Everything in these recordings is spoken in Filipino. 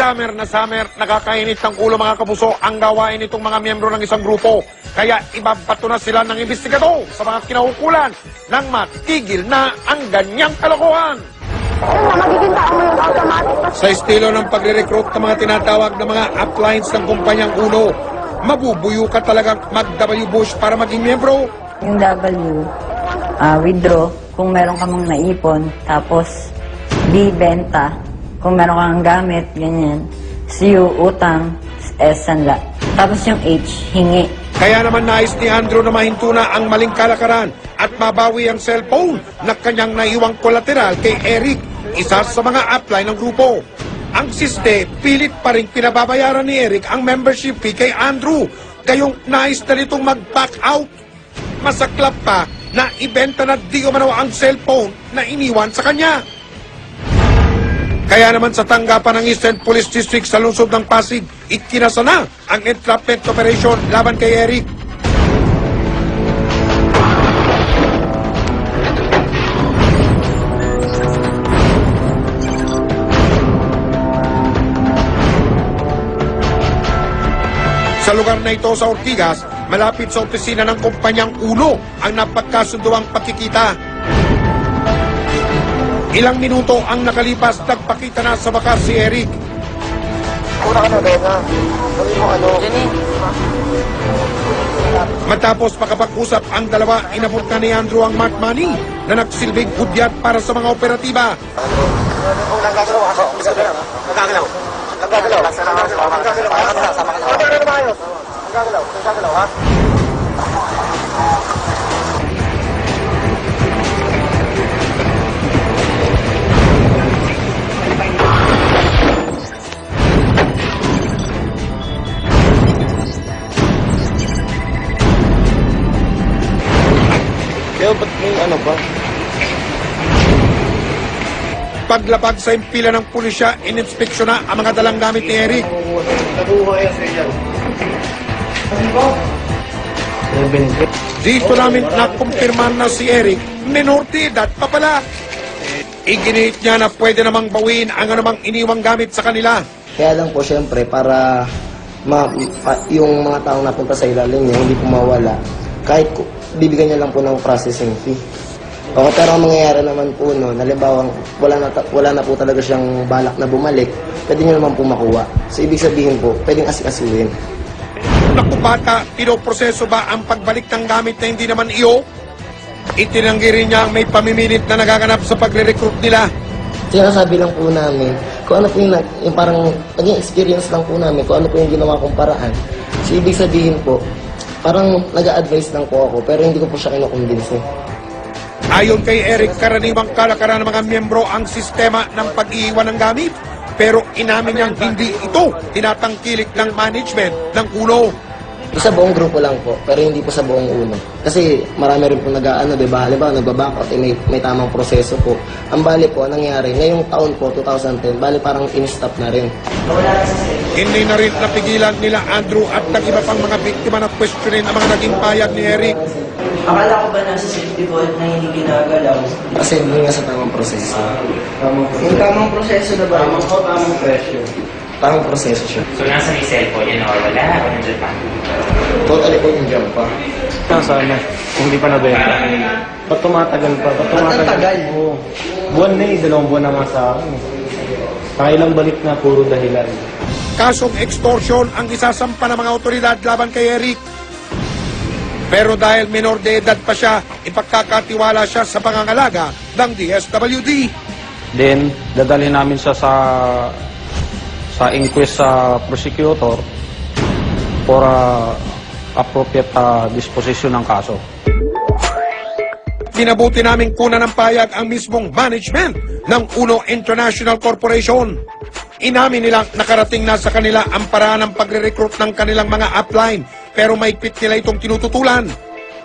Summer na summer, nakakainit ng ulo mga kapuso ang gawain nitong mga miyembro ng isang grupo. Kaya ibabato na sila ng investigador sa mga kinahukulan nang matigil na ang ganyang kalokohan. Sa estilo ng pagre-recruit ng mga tinatawag na mga uplines ng kumpanyang Uno, mabubuyo ka talagang mag-W Bush para maging miyembro. Yung W, withdraw kung meron ka mang naipon, tapos B, benta kung meron kang gamit, ganyan. C, utang, S, sanla. Tapos yung H, hingi. Kaya naman nais ni Andrew na mahinto na ang maling kalakaran at mabawi ang cellphone na kanyang naiwang kolateral kay Eric, isa sa mga upline ng grupo. Ang siste, pilit pa rin pinababayaran ni Eric ang membership fee kay Andrew. Gayong nais na nitong mag-back out. Masaklap pa na ibenta na di umano ang cellphone na iniwan sa kanya. Kaya naman sa tanggapan ng Eastern Police District sa lungsod ng Pasig, ikinasa na ang entrapment operation laban kay Eric. Sa lugar na ito sa Ortigas, malapit sa opisina ng kumpanyang Uno ang napagkasunduang pagkikita. Ilang minuto ang nakalipas, nagpakita na sa wakas si Eric. Una ka na, Dena. Sabi mo ano? Matapos makapag-usap ang dalawa, inabot na ni Andrew ang marked money na nagsilbing hudyat para sa mga operatiba. Nagagalaw ako. Nagagalaw. Nagagalaw. Nagagalaw, ha? Kaya ba't may ano ba? Paglapag sa impila ng pulisya, ininspeksyon na ang mga dalang gamit ni Eric. Dito namin nakumpirman na si Eric, menor de edad pa pala. Iginiit niya na pwede namang bawiin ang anumang iniwang gamit sa kanila. Kaya lang po syempre para yung mga taong napunta sa ilalim niya hindi po mawala. Kahit bibigyan niya lang po ng processing fee. Okay, pero ang mangyayari naman po no, halimbawa wala na po talaga siyang balak na bumalik, pwede niyo naman po makuha. So ibig sabihin po, pwedeng asikasuhin. Naku bata, pinoproseso ba ang pagbalik ng gamit na hindi naman iyo? Itinanggi rin niya ang may pamimilit na nagaganap sa pagre-recruit nila. Sinasabi lang po namin kung ano po yung parang naging experience lang po namin, kung ano po yung ginawa kong paraan. So ibig sabihin po, parang nag-a-advise lang po ako, pero hindi ko po siya kinukumbinsi. Ayon kay Eric, karaniwang kalakaran ng mga miyembro ang sistema ng pag-iiwan ng gamit. Pero inamin niyang hindi ito tinatangkilik ng management ng Uno. Sa buong grupo lang po, pero hindi po sa buong Uno. Kasi marami rin po nag-aano, diba? Halimbawa, nagbabackout, may tamang proseso po. Ang bali po, nangyari, ngayong taon po, 2010, bali parang in-stop na rin. Hindi na rin napigilan nila Andrew at nag-iba pang mga biktima na questionin ang mga naging payag ni Eric. Akala ko ba nasa safety vault na hindi ginagalaw? Kasi hindi nga sa tamang proseso. Yung tamang proseso na ba? Tamang presyo. Tamang proseso siya. So, nasa may cellphone yun o wala? O nandun pa? Totally po yung jump pa. Sana, kung hindi pa nabenta. Ba't tumatagal pa? Ba't tumatagal? Oo. Buwan na 2 buwan na nga sa akin. Pakailang balik na, puro dahilan. Kasong extortion ang isasampa ng mga otoridad laban kay Eric. Pero dahil minor de edad pa siya, ipagkakatiwala siya sa pangangalaga ng DSWD. Then, dadalhin namin siya sa inquest sa prosecutor for appropriate disposition ng kaso. Pinabuti namin kuna ng payag ang mismong management ng Uno International Corporation. Inamin nilang nakarating na sa kanila ang paraan ng pagre-recruit ng kanilang mga upline, pero maigpit nila itong tinututulan.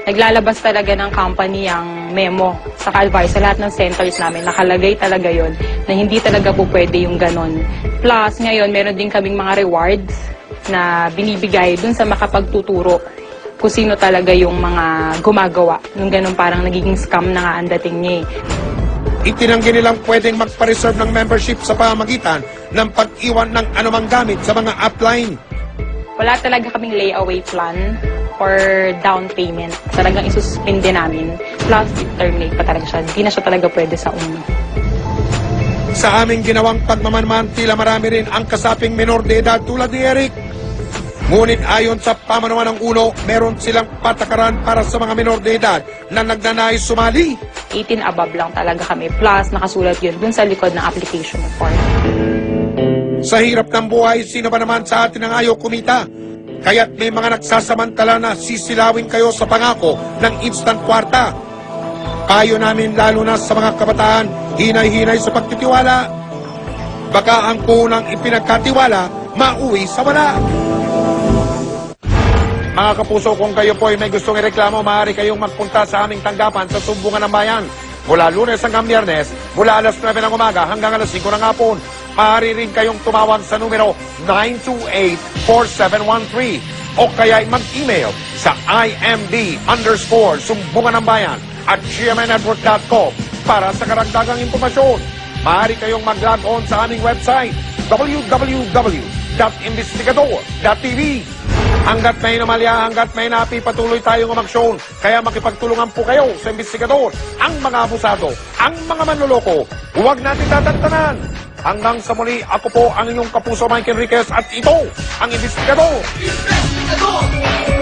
Naglalabas talaga ng company ang memo sa Calvary, sa lahat ng centers namin. Nakalagay talaga yon na hindi talaga po pwede yung ganon. Plus, ngayon, meron din kaming mga rewards na binibigay dun sa makapagtuturo kung sino talaga yung mga gumagawa. Nung ganon parang nagiging scam na nga ang dating niya eh. Itinanggi nilang pwedeng magpa-reserve ng membership sa pamamagitan ng pag-iwan ng anumang gamit sa mga upline. Wala talaga kaming layaway plan or down payment. Talagang isususpinde namin. Plus, i-terminate pa talaga siya. Hindi na siya talaga pwede sa una. Sa aming ginawang pagmamanman, tila marami rin ang kasaping menor de edad tulad ni Eric. Ngunit ayon sa pamanuan ng UNO, meron silang patakaran para sa mga menor de edad na nagnanais sumali. 18 above lang talaga kami. Plus, nakasulat yun dun sa likod ng application form. Sa hirap ng buhay, sino ba naman sa atin ang ayaw kumita? Kaya't may mga nagsasamantala na sisilawin kayo sa pangako ng instant kwarta. Payo namin lalo na sa mga kabataan, hinay-hinay sa pagtitiwala. Baka ang punang ipinagkatiwala, mauwi sa wala. Mga kapuso, kung kayo po ay may gustong ireklamo, maaari kayong magpunta sa aming tanggapan sa Sumbungan ng Bayan. Mula Lunes hanggang Biyernes, mula alas 9 ng umaga hanggang alas 5 ng hapon. Maaari rin kayong tumawag sa numero 928-4713 o kaya mag-email sa imd_sumbunganangbayan@gmnnetwork.com para sa karagdagang impormasyon. Maaari kayong mag-log on sa aming website www.investigador.tv. Hanggat may namalya, hanggat may napi, patuloy tayong umaksyon. Kaya makipagtulungan po kayo sa investigador, ang mga abusado, ang mga manloloko. Huwag natin tatantanan. Hanggang sa muli, ako po ang inyong kapuso Mike Enriquez at ito ang Investigador. Investigador!